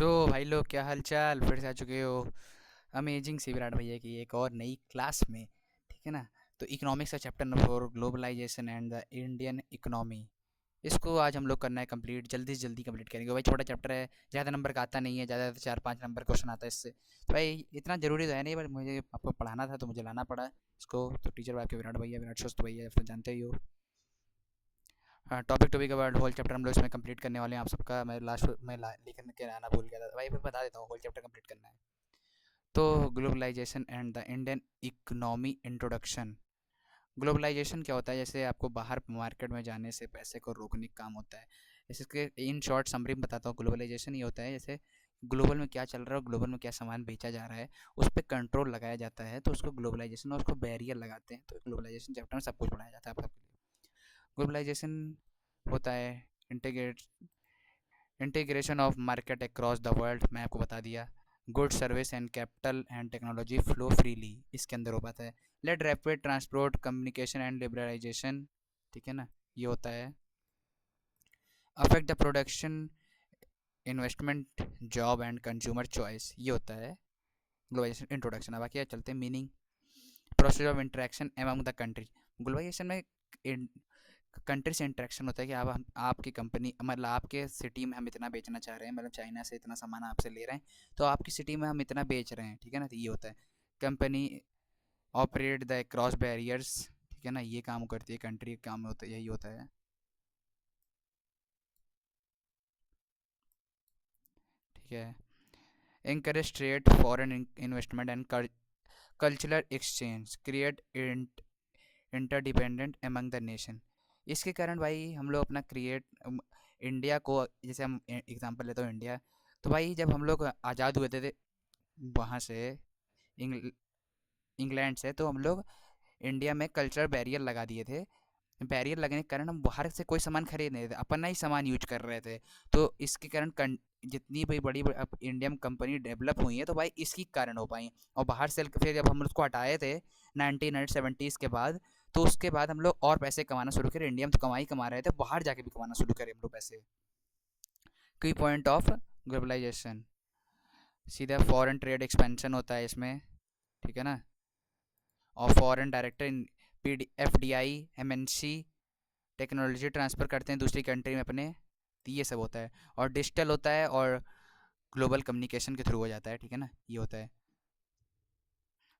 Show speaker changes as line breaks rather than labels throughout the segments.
सो भाई लोग, क्या हाल चाल? फिर से आ चुके हो अमेजिंग सी विराट भैया की एक और नई क्लास में। ठीक है ना? तो इकोनॉमिक्स का chapter number 4, globalisation and the Indian economy. इसको आज हम लोग करना है कंप्लीट, जल्दी से जल्दी कंप्लीट करेंगे। भाई छोटा चैप्टर है, ज़्यादा नंबर का आता नहीं है, ज़्यादा 4-5 नंबर क्वेश्चन आता है इससे। तो भाई इतना ज़रूरी तो है नहीं, बट मुझे आपको पढ़ाना था तो मुझे लाना पड़ा इसको। तो टीचर आपके विराट भैया, विराट स्वस्थ भैया, फिर जानते ही हो। हाँ, topic to be covered, whole chapter हम लोग इसमें कंप्लीट करने वाले हैं आप सबका। मैं लास्ट में लिखने के आना भूल गया था भाई, मैं बता देता हूँ, होल चैप्टर कंप्लीट करना है। तो globalisation and the Indian economy introduction. Globalisation क्या होता है? जैसे आपको बाहर मार्केट में जाने से पैसे को रोकने का काम होता है। जैसे इसके इन शॉर्ट समरी में बताता हूँ। ग्लोबलाइजेशन ये होता है, जैसे ग्लोबल में क्या चल रहा है और ग्लोबल में क्या सामान बेचा जा रहा है, उस पर कंट्रोल लगाया जाता है, तो उसको ग्लोबलाइजेशन, और उसको बैरियर लगाते हैं। तो ग्लोबलाइजेशन चैप्टर में सब कुछ पढ़ाया जाता है आप सबके लिए। ग्लोबलाइजेशन होता है integrate integration of market across the world. मैं आपको बता दिया। Good service and capital and technology flow freely, इसके अंदर हो पाता है। Let rapid transport communication and liberalisation. ठीक है ना? ये होता है। Affect the production, investment, job and consumer choice. ये होता है ग्लोबलाइजेशन इंट्रोडक्शन। अब बाकी चलते हैं meaning. Process of interaction among the country. Globalisation में कंट्री से इंटरेक्शन होता है कि आप आपकी कंपनी, मतलब आपके सिटी में हम इतना बेचना चाह रहे हैं, मतलब चाइना से इतना सामान आपसे ले रहे हैं, तो आपकी सिटी में हम इतना बेच रहे हैं। ठीक है ना? तो ये होता है company operate the cross barriers. ठीक है ना? ये काम करती है कंट्री, काम होता है, यही होता है। ठीक है। encourage trade, foreign investment and cultural exchange, create interdependent among the nation। इसके कारण भाई हम लोग अपना क्रिएट, इंडिया को, जैसे हम एग्जांपल लेते हो इंडिया, तो भाई जब हम लोग आज़ाद हुए थे वहाँ से, इंग्ल- इंग्लैंड से, तो हम लोग इंडिया में कल्चरल बैरियर लगा दिए थे। बैरियर लगने के कारण हम बाहर से कोई सामान खरीद नहीं थे, अपना ही सामान यूज कर रहे थे। तो इसके कारण जितनी भी बड़ी बड़ी अब इंडियन कंपनी डेवलप हुई है, तो भाई इसकी कारण हो पाई। और बाहर से फिर जब हम उसको हटाए थे 1970s के बाद, तो उसके बाद हम लोग और पैसे कमाना शुरू करे। इंडिया में तो कमाई कमा रहे थे, बाहर जाके भी कमाना शुरू करे हम लोग पैसे। की पॉइंट ऑफ ग्लोबलाइजेशन, सीधा फॉरेन ट्रेड एक्सपेंशन होता है इसमें। ठीक है ना? और foreign director in FDI, MNC technology transfer करते हैं दूसरी कंट्री में अपने। तो ये सब होता है। और डिजिटल होता है, और ग्लोबल कम्युनिकेशन के थ्रू हो जाता है। ठीक है ना? ये होता है।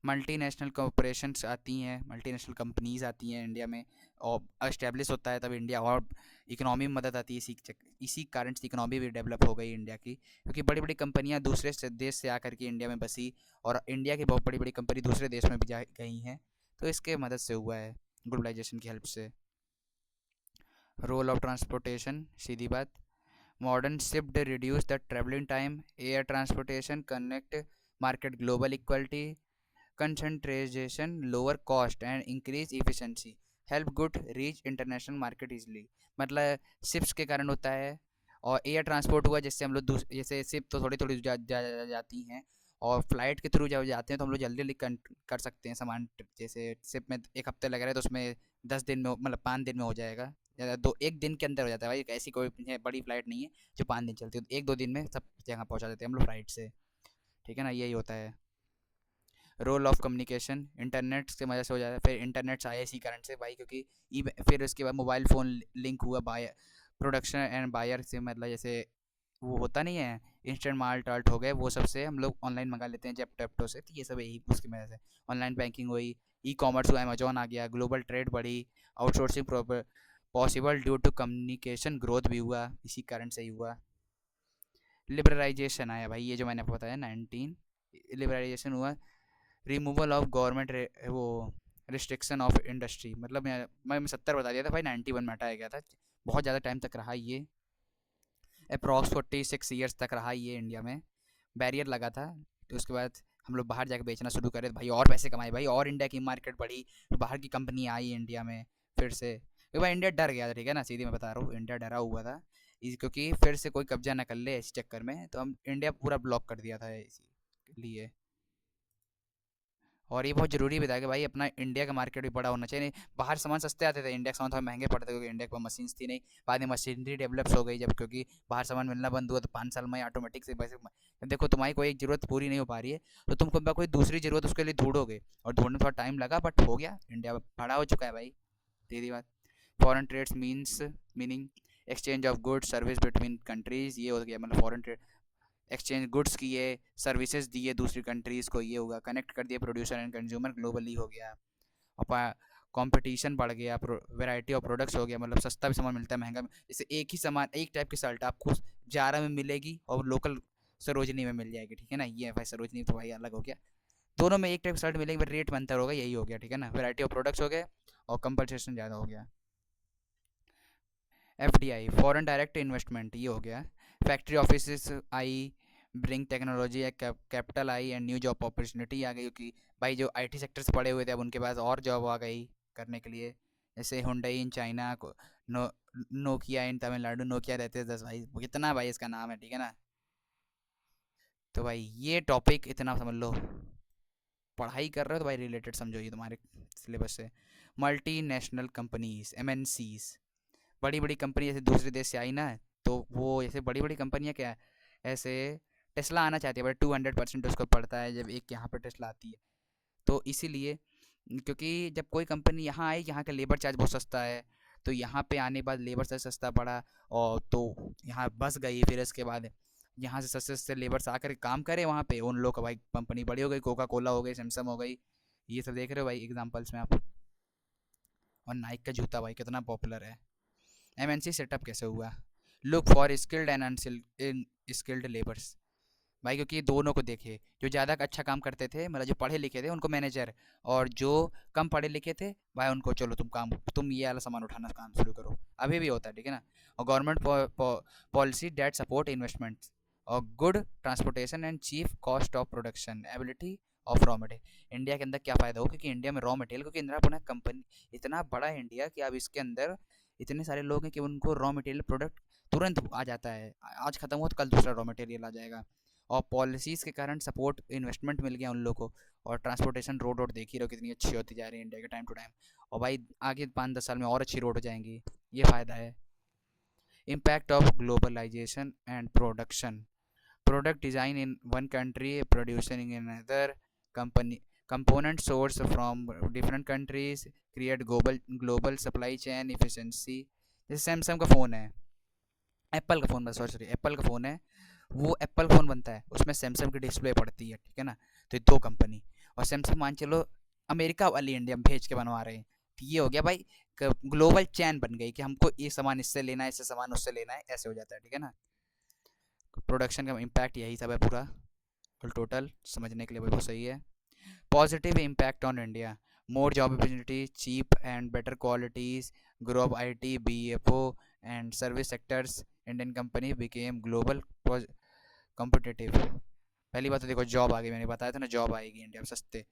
मल्टीनेशनल कॉरपोरेशंस आती हैं, मल्टीनेशनल कंपनीज आती हैं इंडिया में, और इस्टेब्लिश होता है तब इंडिया, और इकोनॉमी में मदद आती है। इसी कारण से इकोनॉमी भी डेवलप हो गई इंडिया की, क्योंकि बड़ी बड़ी कंपनियां दूसरे देश से आकर के इंडिया में बसी, और इंडिया की बहुत बड़ी बड़ी कंपनी दूसरे देश में भी जा गई हैं। तो इसके मदद से हुआ है, ग्लोबलाइजेशन की हेल्प से। रोल ऑफ ट्रांसपोर्टेशन, सीधी बात। Modern shift reduce the travelling time, air transportation connect market, global equality, concentration, lower cost and increase efficiency, help good reach international market easily। मतलब शिप्स के कारण होता है। और एयर ट्रांसपोर्ट हुआ, जिससे हम लोग जैसे शिप तो थोड़ी थोड़ी जाती हैं, और फ्लाइट के थ्रू जब जाते हैं तो हम लोग जल्दी जल्दी कर सकते हैं सामान। जैसे शिप में 1 हफ्ते लग रहा है, तो उसमें 10 दिन में, मतलब 5 दिन में हो जाएगा, या दो 1 दिन के अंदर हो जाता है भाई। ऐसी कोई बड़ी फ्लाइट नहीं है जो 5 दिन चलती है, 1-2 दिन में सब जगह पहुंचा देते हैं हम लोग फ्लाइट से। ठीक है ना? यही होता है। रोल ऑफ कम्युनिकेशन, इंटरनेट की वजह से हो जाता है। फिर इंटरनेट आया इसी कारण से भाई, क्योंकि फिर उसके बाद मोबाइल फ़ोन लिंक हुआ बाय प्रोडक्शन एंड बायर से, मतलब जैसे वो होता नहीं है, इंस्टेंट माल टाल्ट हो गए, वो सबसे हम लोग ऑनलाइन मंगा लेते हैं जेप्टो से। तो ये सब यही उसकी वजह से ऑनलाइन बैंकिंग हुई, ई कॉमर्स हुआ, अमेजोन आ गया, ग्लोबल ट्रेड बढ़ी, outsourcing possible due to communication growth भी हुआ, इसी कारण से ही हुआ। लिबरलाइजेशन आया भाई, ये जो मैंने आपको बताया 19 लिबरलाइजेशन हुआ। रिमूवल ऑफ गवर्नमेंट वो रिस्ट्रिक्शन ऑफ इंडस्ट्री, मतलब मैं 70 बता दिया था भाई, 91 में हटाया गया था। बहुत ज़्यादा टाइम तक रहा ये, अप्रॉक्स 46 ईयर्स तक रहा ये इंडिया में, बैरियर लगा था। तो उसके बाद हम लोग बाहर जाके बेचना शुरू करे, तो भाई और पैसे कमाए भाई, और इंडिया की मार्केट बढ़ी, तो बाहर की कंपनी आई इंडिया में फिर से। क्योंकि भाई इंडिया डर गया था। ठीक है ना? सीधी मैं बता रहा हूँ, इंडिया डरा हुआ था क्योंकि फिर से कोई कब्जा ना कर ले इस चक्कर में, तो हम इंडिया पूरा ब्लॉक कर दिया था इसी लिए। और ये बहुत ज़रूरी भी था कि भाई अपना इंडिया का मार्केट भी बड़ा होना चाहिए। नहीं, बाहर सामान सस्ते आते थे, इंडिया के सामान थोड़ा महंगे पड़ते थे क्योंकि इंडिया के पास मशीन्स थी नहीं। बाद में मशीनरी डेवलप्स हो गई जब, क्योंकि बाहर सामान मिलना बंद हुआ तो 5 साल में ऑटोमेटिक से वैसे देखो तुम्हारी कोई एक ज़रूरत पूरी नहीं हो पा रही है तो तुम कोई दूसरी ज़रूरत उसके लिए ढूंढोगे, और ढूंढने में थोड़ा टाइम लगा बट हो गया, इंडिया बड़ा हो चुका है भाई। सीधी बात। Foreign trades meaning exchange of goods service between countries, ये हो गया मतलब फॉरेन ट्रेड। एक्सचेंज गुड्स किए, सर्विसेज दिए दूसरी कंट्रीज़ को, ये होगा। कनेक्ट कर दिए प्रोड्यूसर एंड कंज्यूमर ग्लोबली, हो गया। और कंपटीशन बढ़ गया, वैरायटी ऑफ प्रोडक्ट्स हो गया, मतलब सस्ता भी सामान मिलता है महंगा जैसे एक ही सामान, एक टाइप की शर्ट आपको जारा में मिलेगी और लोकल सरोजनी में मिल जाएगी, ठीक है ना। ये है भाई, सरोजनी तो भाई अलग हो गया। दोनों में एक टाइप की शर्ट मिलेगी पर रेट में अंतर होगा, यही हो गया, ठीक है ना। वैरायटी ऑफ प्रोडक्ट्स हो गए और कंपटीशन ज़्यादा हो गया। FDI फॉरेन डायरेक्ट इन्वेस्टमेंट, ये हो गया। फैक्ट्री ऑफिस आई, ब्रिंग टेक्नोलॉजी, कैपिटल आई एंड न्यू जॉब अपॉर्चुनिटी आ गई, क्योंकि भाई जो IT सेक्टर से पड़े हुए थे अब उनके पास और जॉब आ गई करने के लिए। जैसे हुंडई इन चाइना को, नो नोकिया इन तमिलनाडु, नोकिया रहते हैं 10 भाई, कितना भाई इसका नाम है, ठीक है ना। तो भाई ये टॉपिक इतना समझ लो, पढ़ाई कर रहे हो तो भाई रिलेटेड समझो, ये तुम्हारे सिलेबस से। मल्टी नेशनल कंपनीज, MNCs, बड़ी बड़ी कंपनी जैसे दूसरे देश से आई ना, तो वो जैसे बड़ी बड़ी कंपनियां क्या है, ऐसे टेस्ला आना चाहती है बट 200% उसको पड़ता है जब एक यहाँ पे टेस्ला आती है। तो इसीलिए, क्योंकि जब कोई कंपनी यहाँ आई, यहाँ का लेबर चार्ज बहुत सस्ता है, तो यहाँ पे आने के बाद लेबर चार्ज सस्ता पड़ा, और तो यहाँ बस गई। फिर इसके बाद यहाँ से सस्ते सस्ते लेबर्स आकर काम करे वहाँ पे, उन लोग का भाई कंपनी बड़ी हो गई, कोका कोला हो गई, सैमसंग हो गई, ये सब देख रहे हो भाई एग्जाम्पल्स में आप। और नाइक का जूता भाई कितना पॉपुलर है। MNC सेटअप कैसे हुआ? Look for skilled and unskilled labours, भाई क्योंकि दोनों को देखे, जो ज़्यादा अच्छा काम करते थे मतलब जो पढ़े लिखे थे उनको मैनेजर, और जो कम पढ़े लिखे थे भाई उनको चलो तुम ये वाला सामान उठाना काम शुरू करो। अभी भी होता है, ठीक है ना। और government policy that support investments और good transportation and cheap cost of production ability of raw material. India के अंदर क्या फ़ायदा हो, क्योंकि इंडिया में रॉ मटेरियल, क्योंकि इंदिरा अपना कंपनी इतना बड़ा है इंडिया कि अब इसके अंदर इतने सारे लोग हैं कि उनको रॉ मटेरियल प्रोडक्ट तुरंत आ जाता है, आज ख़त्म हुआ तो कल दूसरा रॉ मटेरियल आ जाएगा। और पॉलिसीज़ के कारण सपोर्ट इन्वेस्टमेंट मिल गया उन लोगों को। और ट्रांसपोर्टेशन रोड रोड देख ही रहो कितनी अच्छी होती जा रही है इंडिया के टाइम टू टाइम, और भाई आगे 5-10 साल में और अच्छी रोड हो जाएंगी, ये फ़ायदा है। Impact of globalisation and production, product design in one country producing in other company, component source from different countries create global global supply chain efficiency. जैसे सैमसंग का फ़ोन है, एप्पल का फ़ोन, बस सॉरी एप्पल का phone है, वो Apple phone बनता है उसमें सैमसंग की डिस्प्ले पड़ती है, ठीक है ना। तो ये दो कंपनी, और सैमसंग मान चलो अमेरिका वाली इंडिया में भेज के बनवा रहे हैं, तो ये हो गया भाई ग्लोबल चैन बन गई कि हमको ये सामान इससे लेना है, इससे सामान उससे लेना है, ऐसे हो जाता है, ठीक है ना। प्रोडक्शन का इम्पैक्ट यही सब है पूरा, टोटल समझने के लिए बहुत सही है। Positive impact on India, more job opportunity, cheap and better qualities, grow of IT, BFO and service sectors, Indian company became global competitive. पहली बात तो देखो जॉब आ गई, मैंने बताया था ना जॉब आएगी इंडिया में सस्ते,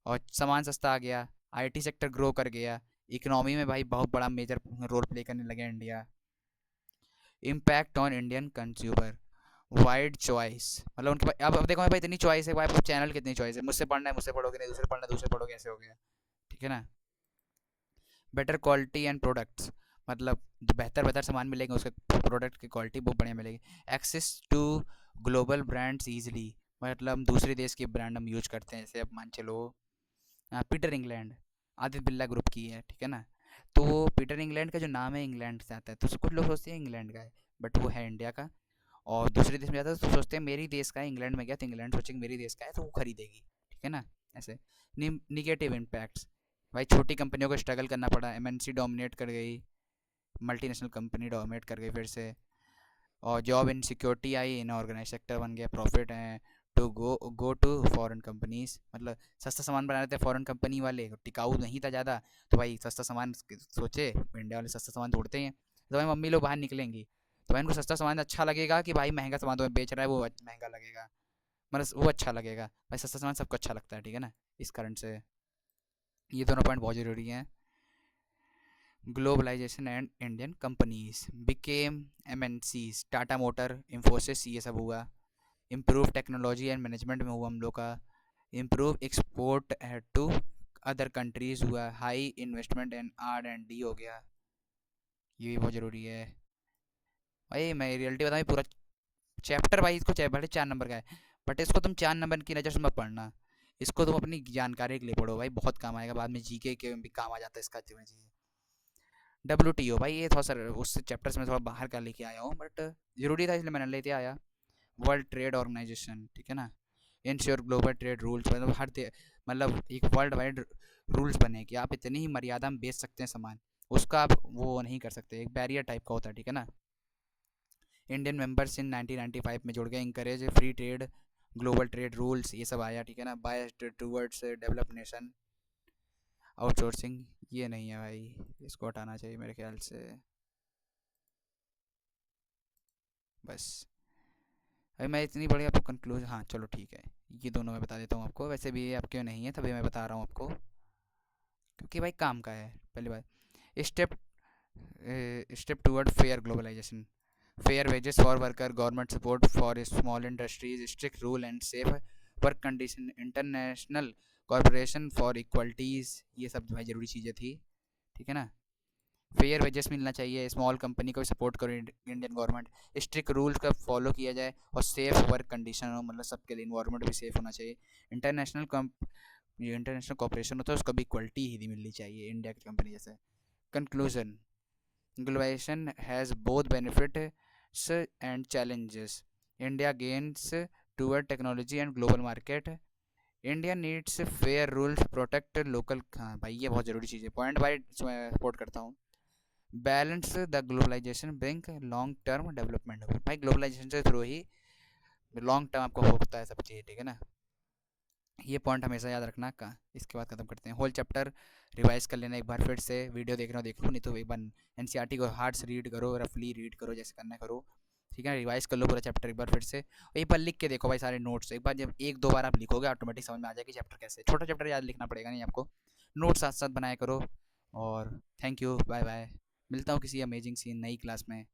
और सामान सस्ता आ गया, IT सेक्टर ग्रो कर गया, इकोनॉमी में भाई बहुत बड़ा मेजर रोल प्ले करने लगे India. Impact on Indian consumer, wide choice, मतलब उनके पास अब देखो भाई इतनी चॉइस है भाई, आपको चैनल कितनी चॉइस है, मुझसे पढ़ना है मुझसे पढ़ोगे, नहीं दूसरे पढ़ना है दूसरे पढ़ोगे, ऐसे हो गया, ठीक है ना। बेटर क्वालिटी एंड प्रोडक्ट्स, मतलब बेहतर बेहतर सामान मिलेंगे, उसके प्रोडक्ट की क्वालिटी बहुत बढ़िया मिलेगी। Access to global brands easily, मतलब हम दूसरे देश के ब्रांड हम यूज करते हैं, जैसे अब मान चलो Peter England Aditya Birla group की है, ठीक है ना। तो वो पीटर इंग्लैंड का जो नाम है इंग्लैंड से आता है, तो कुछ लोग सोचते हैं इंग्लैंड का है बट वो है इंडिया का। और दूसरे देश में जाता है तो सोचते हैं मेरी देश का है, इंग्लैंड में गया तो इंग्लैंड सोचेंगे मेरी देश का है तो वो खरीदेगी, ठीक है ना। ऐसे निगेटिव इम्पैक्ट्स, भाई छोटी कंपनियों को स्ट्रगल करना पड़ा, MNC डोमिनेट कर गई, मल्टीनेशनल कंपनी डोमिनेट कर गई फिर से, और जॉब इनसिक्योरिटी आई, इन ऑर्गेनाइज सेक्टर बन गया, प्रॉफिट है to go to foreign companies, मतलब सस्ता सामान बना रहे थे फॉरेन कंपनी वाले, टिकाऊ नहीं था ज़्यादा, तो भाई सस्ता सामान सोचे, इंडिया वाले सस्ता सामान ढूंढते हैं, तो भाई मम्मी लोग बाहर निकलेंगी तो भाई इनको सस्ता सामान अच्छा लगेगा कि भाई महंगा सामान तो बेच रहा है वो महंगा लगेगा, मतलब वो अच्छा लगेगा, भाई सस्ता सामान सबको अच्छा लगता है, ठीक है ना। इस कारण से ये दोनों पॉइंट बहुत ज़रूरी हैं। Globalisation and Indian companies became MNCs, Tata Motor, Infosys, ये सब हुआ। इम्प्रूव टेक्नोलॉजी एंड मैनेजमेंट में हुआ हम लोग का। Improve export to other countries हुआ, हाई इन्वेस्टमेंट इन R&D हो गया, ये भी बहुत ज़रूरी है। भाई मैं रियलिटी बताऊँ, पूरा चैप्टर भाई इसको चैप्टर 4 नंबर का है, बट इसको तुम 4 नंबर की नज़र से मत पढ़ना, इसको तुम अपनी जानकारी के लिए पढ़ो भाई, बहुत काम आएगा बाद में, जीके के भी काम आ जाता है इसका तुम्हें चीज़। WTO भाई ये थोड़ा सा उस चैप्टर से मैं थोड़ा बाहर का लेके आया हूँ, बट ज़रूरी था इसलिए मैंने लेते आया। वर्ल्ड ट्रेड ऑर्गेनाइजेशन, ठीक है ना, इंश्योर ग्लोबल ट्रेड रूल्स, मतलब मतलब एक वर्ल्ड वाइड रूल्स बने कि आप इतनी ही मर्यादा में बेच सकते हैं सामान, उसका आप वो नहीं कर सकते, एक बैरियर टाइप का होता है, ठीक है ना। इंडियन मेंबर्स इन 1995 में जुड़ गए, encourage free trade, global trade rules, ये सब आया, ठीक है ना। Bias towards develop nation, outsourcing, ये नहीं है भाई, इसको हटाना चाहिए मेरे ख्याल से। बस अभी मैं इतनी बड़ी आपको कंक्लूजन, हाँ चलो ठीक है, ये दोनों मैं बता देता हूँ आपको, वैसे भी ये आपके नहीं है तभी मैं बता रहा हूँ आपको, क्योंकि भाई काम का है। पहली बात, step step toward fair globalization, fair wages for worker, government support for small industries, strict rule and safe work condition, international cooperation for equalities, ये सब भाई ज़रूरी चीज़ें थी, ठीक है ना। फेयर वेजेस मिलना चाहिए, स्मॉल कंपनी को भी सपोर्ट करो इंडियन गवर्नमेंट, स्ट्रिक्ट रूल्स का फॉलो किया जाए, और सेफ वर्क कंडीशन हो, मतलब सबके लिए इन्वायरमेंट भी सेफ होना चाहिए। इंटरनेशनल जो इंटरनेशनल कॉपरेशन होता है उसका भी इक्वलिटी ही मिलनी चाहिए इंडिया की कंपनी जैसे। Conclusion, globalization has both benefits and challenges. India gains toward technology and global market. India needs fair rules, protect local, हाँ भाई ये बहुत ज़रूरी चीज़ है, पॉइंट बाई सपोर्ट करता हूँ। Balance the globalization bring long term development, भाई ग्लोबलाइजेशन से थ्रू ही लॉन्ग टर्म आपको होता है सब चीज़, ठीक है ना। ये पॉइंट हमेशा याद रखना का। इसके बाद ख़त्म करते हैं होल चैप्टर, रिवाइज कर लेना एक बार फिर से, वीडियो देख रहे हो देख लो, नहीं तो एक बार NCERT को हार्ड से रीड करो, रफली रीड करो, जैसे करना करो, ठीक है। रिवाइज कर लो पूरा चैप्टर एक बार फिर से, और एक बार लिख के देखो भाई सारे नोट्स, एक बार जब एक दो बार आप लिखोगे ऑटोमेटिक समझ में आ जाएगी चैप्टर कैसे, छोटा चैप्टर याद लिखना पड़ेगा नहीं आपको, नोट साथ साथ बनाया करो। और थैंक यू, बाय बाय, मिलता हूँ किसी अमेजिंग सी नई क्लास में।